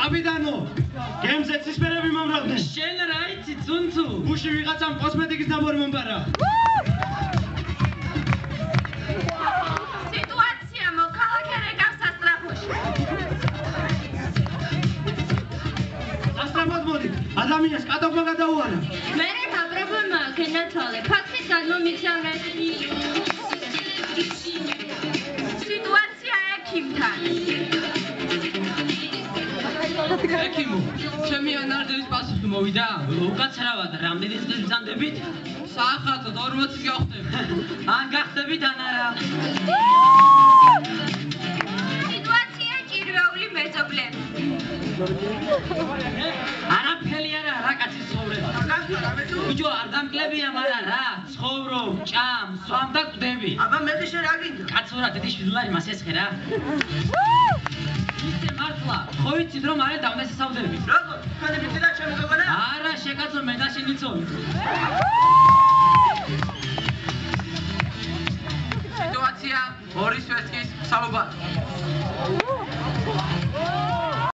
კაპიტანო, გემზე ცისფერები მომრავლდნენ. შენ რა იცი, ცუნცუ? გუში ვიღაცამ კოსმეტიკის ნაბორი მომბარა. სიტუაცია მოქალაქე რეკავს სასტრაფოში. სასტრაფოდ მოდი, ადამიანს კატოქმა გადაუარა. მე რა პრობლემაა გენათვალე, ფაქტის გადმომიცემრე. სიტუაცია ექიმთან. ექიმო, ჩემი ანარდების პასუხი მოვიდა. უკაცრავად, რამდენი წელი ბრძანდებით? საახალწლოდ 40 გავხდები. ან გახდებით ან არა? სიტუაცია ჭირვეული მეზობლები. არაფერი არა, რა კაცის ცხოვრება. ბიჭო, არ დამკლებია, მაგრამ რა, ცხოვრობ, ჭამ, სვამ და კვდები. აბა მეტი შენ რა გინდა? კაცურა, დიდი შვილარი მას ესხე რა. ისე მართლა, ხო ვიცით რომ არა დავნესესავდები. როგორ? თქვენი ვიცი და ჩემი გოგონა? არა, შეკაცო, მე და შენ იცოდი. სიტუაცია ორი სვეტკის სამობათო.